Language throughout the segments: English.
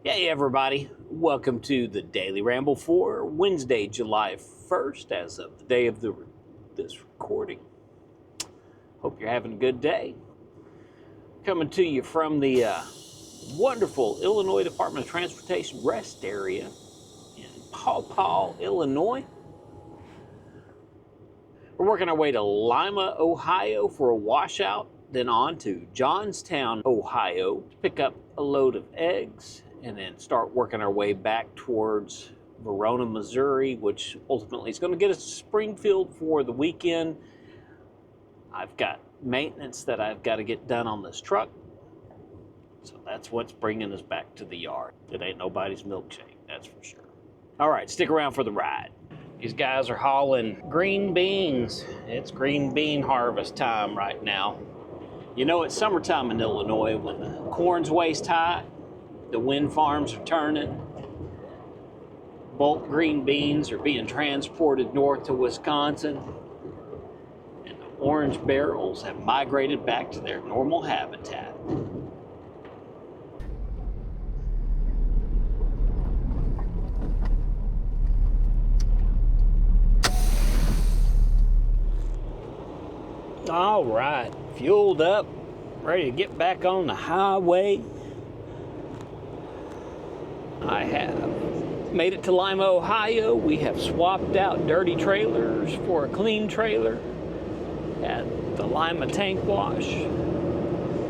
Hey everybody, welcome to the Daily Ramble for Wednesday, July 1st, as of the day of this recording. Hope you're having a good day. Coming to you from the wonderful Illinois Department of Transportation rest area in Paw Paw, Illinois. We're working our way to Lima, Ohio for a washout, then on to Johnstown, Ohio to pick up a load of eggs, and then start working our way back towards Verona, Missouri, which ultimately is going to get us to Springfield for the weekend. I've got maintenance that I've got to get done on this truck, so that's what's bringing us back to the yard. It ain't nobody's milkshake, that's for sure. All right, stick around for the ride. These guys are hauling green beans. It's green bean harvest time right now. You know, it's summertime in Illinois when the corn's waist high, the wind farms are turning, bulk green beans are being transported north to Wisconsin, and the orange barrels have migrated back to their normal habitat. All right, fueled up, ready to get back on the highway. I have made it to Lima, Ohio. We have swapped out dirty trailers for a clean trailer at the Lima tank wash.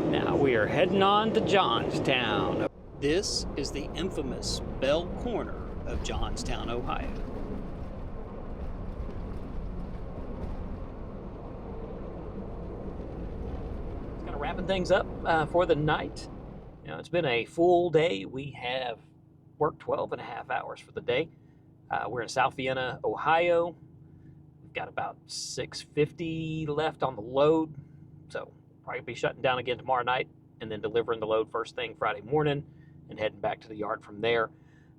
Now we are heading on to Johnstown. This is the infamous Bell Corner of Johnstown, Ohio. It's kind of wrapping things up for the night. You know, it's been a full day. We have worked 12 and a half hours for the day. We're in South Vienna, Ohio. We've got about 650 left on the load, so probably be shutting down again tomorrow night and then delivering the load first thing Friday morning and heading back to the yard from there.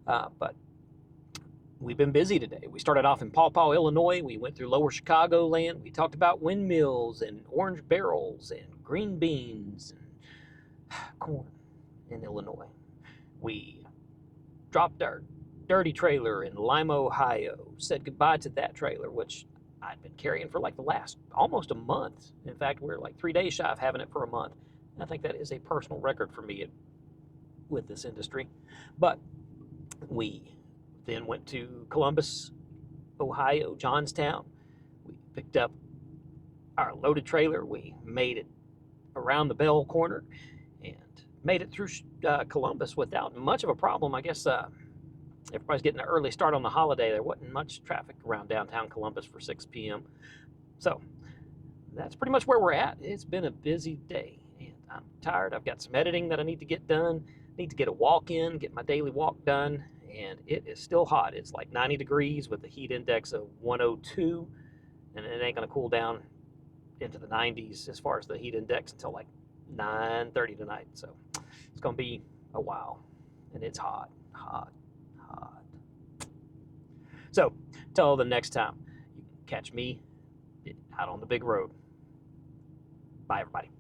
But we've been busy today. We started off in Paw Paw, Illinois. We went through Lower Chicagoland. We talked about windmills and orange barrels and green beans and corn in Illinois. We dropped our dirty trailer in Lima, Ohio, said goodbye to that trailer, which I'd been carrying for like the last almost a month. In fact, we're like 3 days shy of having it for a month. I think that is a personal record for me with this industry. But we then went to Columbus, Ohio, Johnstown. We picked up our loaded trailer. We made it around the Bell Corner and made it through Columbus without much of a problem. I guess everybody's getting an early start on the holiday. There wasn't much traffic around downtown Columbus for 6 p.m. So that's pretty much where we're at. It's been a busy day, and I'm tired. I've got some editing that I need to get done. Need to get a walk in, get my daily walk done, and it is still hot. It's like 90 degrees with a heat index of 102, and it ain't going to cool down into the 90s as far as the heat index until like 9:30 tonight. So it's going to be a while, and it's hot. So till the next time, you can catch me out on the big road. Bye, everybody.